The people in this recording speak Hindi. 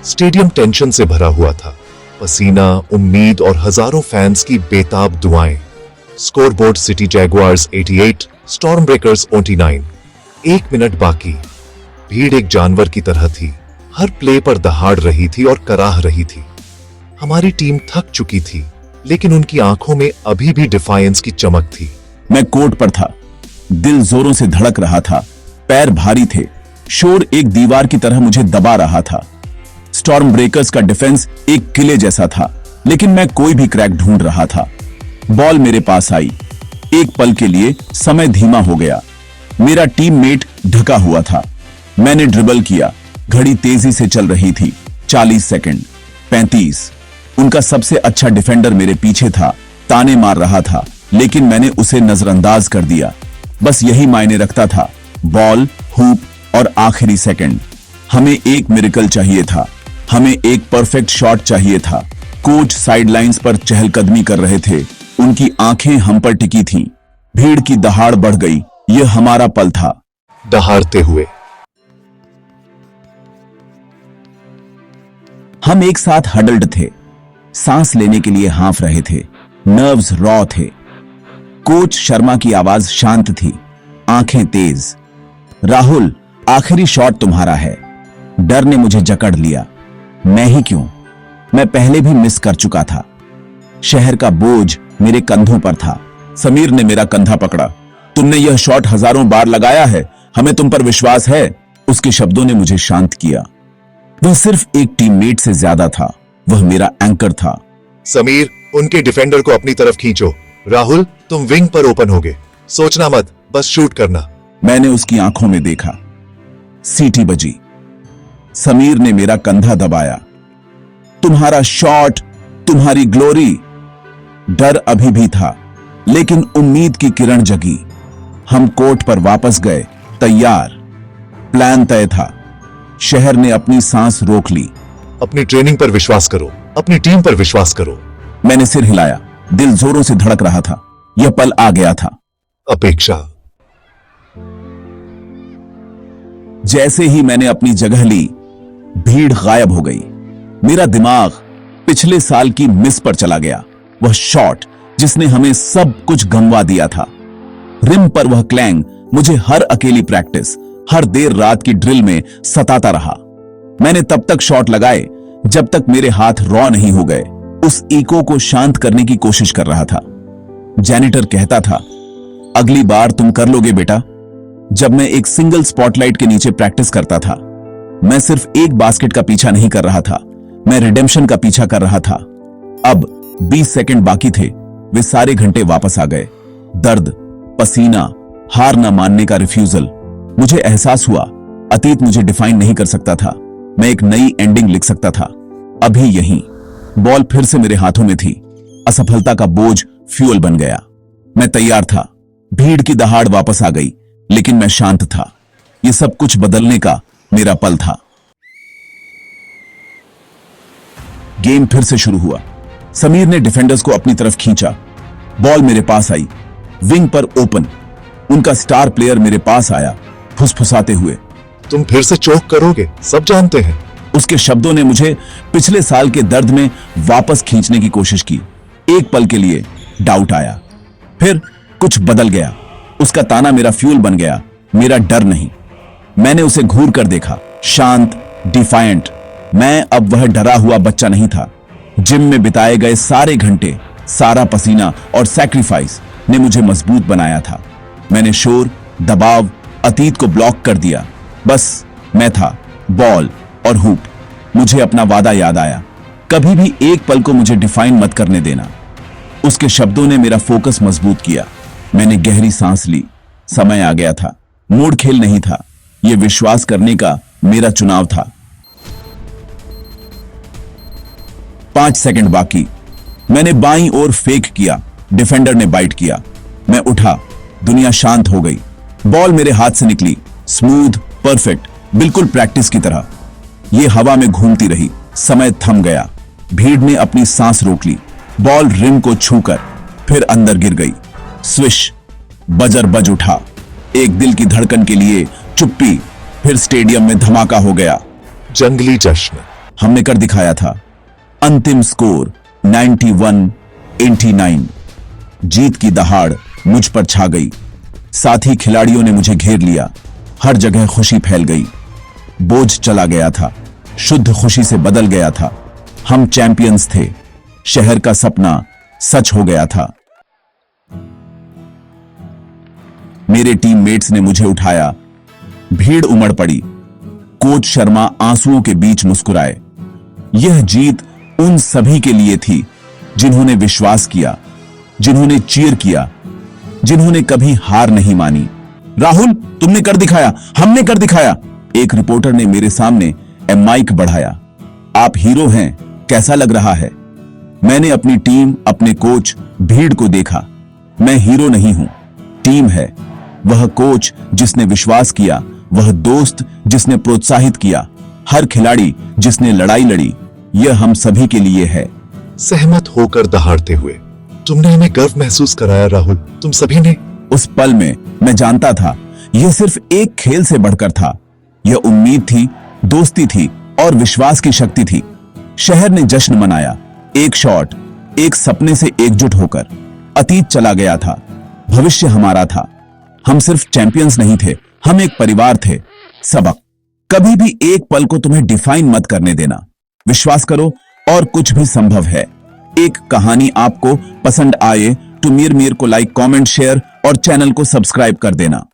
स्टेडियम टेंशन से भरा हुआ था। पसीना, उम्मीद और हजारों फैंस की बेताब दुआएं। Scoreboard city Jaguars 88, storm breakers 29। 1 minute बाकी। भीड़ एक जानवर की तरह थी, हर प्ले पर दहाड़ रही थी और कराह रही थी। हमारी टीम थक चुकी थी, लेकिन उनकी आंखों में अभी भी डिफायंस की चमक थी। मैं कोर्ट पर था, दिल जोरों से धड़क रहा था, पैर भारी थे, शोर एक दीवार की तरह मुझे दबा रहा था। स्टॉर्म ब्रेकर्स का डिफेंस एक किले जैसा था, लेकिन मैं कोई भी क्रैक ढूंढ रहा था। बॉल मेरे पास आई। एक पल के लिए समय धीमा हो गया। मेरा टीममेट ढका हुआ था। मैंने ड्रिबल किया। घड़ी तेजी से चल रही थी। 40 सेकंड, 35। उनका सबसे अच्छा डिफेंडर मेरे पीछे था, ताने मार रहा था, लेकिन मैंने उसे नजरअंदाज कर दिया। बस यही मायने रखता था। बॉल, हुप और आखिरी सेकंड। हमें एक मिरेकल चाहिए था। हमें एक परफेक्ट शॉट चाहिए था। कोच साइडलाइंस पर चहलकदमी कर रहे थे। उनकी आंखें हम पर टिकी थीं। भीड़ की दहाड़ बढ़ गई। यह हमारा पल था। दहाड़ते हुए हम एक साथ हडल्ड थे, सांस लेने के लिए हाँफ रहे थे, नर्व्स रॉ थे। कोच शर्मा की आवाज शांत थी, आंखें तेज। राहुल, आखिरी शॉट तुम्हारा है। डर ने मुझे जकड़ लिया। मैं ही क्यों? मैं पहले भी मिस कर चुका था। शहर का बोझ मेरे कंधों पर था। समीर ने मेरा कंधा पकड़ा। तुमने यह शॉट हजारों बार लगाया है, हमें तुम पर विश्वास है। उसके शब्दों ने मुझे शांत किया। वह सिर्फ एक टीममेट से ज्यादा था। वह मेरा एंकर था। समीर, उनके डिफेंडर को अपनी तरफ खींचो। राहुल, तुम विंग पर ओपन होगे। सोचना मत, बस शूट करना। मैंने उसकी आंखों में देखा। सीटी बजी। समीर ने मेरा कंधा दबाया। तुम्हारा शॉट, तुम्हारी ग्लोरी। डर अभी भी था, लेकिन उम्मीद की किरण जगी। हम कोर्ट पर वापस गए, तैयार। प्लान तय था। शहर ने अपनी सांस रोक ली। अपनी ट्रेनिंग पर विश्वास करो, अपनी टीम पर विश्वास करो। मैंने सिर हिलाया। दिल जोरों से धड़क रहा था। यह पल आ गया था। अपेक्षा। जैसे ही मैंने अपनी जगह ली, भीड़ गायब हो गई। मेरा दिमाग पिछले साल की मिस पर चला गया। वह शॉट जिसने हमें सब कुछ गंवा दिया था। रिम पर वह क्लैंग मुझे हर अकेली प्रैक्टिस, हर देर रात की ड्रिल में सताता रहा। मैंने तब तक शॉट लगाए जब तक मेरे हाथ रॉ नहीं हो गए। उस इको को शांत करने की कोशिश कर रहा था। जैनिटर कहता था, अगली बार तुम कर लोगे बेटा। जब मैं एक सिंगल स्पॉटलाइट के नीचे प्रैक्टिस करता था, मैं सिर्फ एक बास्केट का पीछा नहीं कर रहा था, मैं रिडेम्पशन का पीछा कर रहा था। अब 20 सेकंड बाकी थे। वे सारे घंटे वापस आ गए। दर्द, पसीना, हार न मानने का रिफ्यूजल। मुझे एहसास हुआ, अतीत मुझे डिफाइन नहीं कर सकता था। मैं एक नई एंडिंग लिख सकता था। अभी यहीं। बॉल फिर से मेरे हाथों में थी। असफलता का बोझ फ्यूल बन गया। मैं तैयार था। भीड़ की दहाड़ वापस आ गई, लेकिन मैं शांत था। यह सब कुछ बदलने का मेरा पल था। गेम फिर से शुरू हुआ। समीर ने डिफेंडर्स को अपनी तरफ खींचा। बॉल मेरे पास आई। विंग पर ओपन। उनका स्टार प्लेयर मेरे पास आया, फुसफुसाते हुए। तुम फिर से चौक करोगे, सब जानते हैं। उसके शब्दों ने मुझे पिछले साल के दर्द में वापस खींचने की कोशिश की। एक पल के लिए डाउट आया, फिर कुछ बदल गया। उसका ताना मेरा फ्यूल बन गया, मेरा डर नहीं। मैंने उसे घूर कर देखा, शांत, डिफायंट। मैं अब वह डरा हुआ बच्चा नहीं था। जिम में बिताए गए सारे घंटे, सारा पसीना और सैक्रिफाइस ने मुझे मजबूत बनाया था। मैंने शोर, दबाव, अतीत को ब्लॉक कर दिया। बस मैं था, बॉल और हुप। मुझे अपना वादा याद आया, कभी भी एक पल को मुझे डिफाइन मत करने देना। उसके शब्दों ने मेरा फोकस मजबूत किया। मैंने गहरी सांस ली। समय आ गया था। मूड खेल नहीं था, यह विश्वास करने का मेरा चुनाव था। 5 सेकंड बाकी। मैंने बाईं ओर फेक किया। डिफेंडर ने बाइट किया। मैं उठा। दुनिया शांत हो गई। बॉल मेरे हाथ से निकली, स्मूथ, परफेक्ट, बिल्कुल प्रैक्टिस की तरह। यह हवा में घूमती रही। समय थम गया। भीड़ ने अपनी सांस रोक ली। बॉल रिम को छूकर फिर अंदर गिर गई। स्विश, बजर बज उठा। एक दिल की धड़कन के लिए चुप्पी। फिर स्टेडियम में धमाका हो गया। जंगली जश्न। हमने कर दिखाया था। अंतिम स्कोर 91-89। जीत की दहाड़ मुझ पर छा गई। साथी खिलाड़ियों ने मुझे घेर लिया। हर जगह खुशी फैल गई। बोझ चला गया था, शुद्ध खुशी से बदल गया था। हम चैंपियंस थे। शहर का सपना सच हो गया था। मेरे टीममेट्स ने मुझे उठाया। भीड़ उमड़ पड़ी। कोच शर्मा आंसुओं के बीच मुस्कुराए। यह जीत उन सभी के लिए थी जिन्होंने विश्वास किया, जिन्होंने चीयर किया, जिन्होंने कभी हार नहीं मानी। राहुल, तुमने कर दिखाया, हमने कर दिखाया। एक रिपोर्टर ने मेरे सामने माइक बढ़ाया। आप हीरो हैं, कैसा लग रहा है? मैंने अपनी टीम, अपने कोच, भीड़ को देखा। मैं हीरो नहीं हूं, टीम है। वह कोच जिसने विश्वास किया, वह दोस्त जिसने प्रोत्साहित किया, हर खिलाड़ी जिसने लड़ाई लड़ी, यह हम सभी के लिए है। सहमत होकर दहाड़ते हुए तुमने हमें गर्व महसूस कराया राहुल, तुम सभी ने। उस पल में मैं जानता था यह सिर्फ एक खेल से बढ़कर था। यह उम्मीद थी, दोस्ती थी और विश्वास की शक्ति थी। शहर ने जश्न मनाया। एक शॉट, एक सपने से एकजुट होकर। अतीत चला गया था, भविष्य हमारा था। हम सिर्फ चैंपियंस नहीं थे, हम एक परिवार थे। सबक, कभी भी एक पल को तुम्हें डिफाइन मत करने देना। विश्वास करो और कुछ भी संभव है। एक कहानी आपको पसंद आए तो मेरे को लाइक, कमेंट, शेयर और चैनल को सब्सक्राइब कर देना।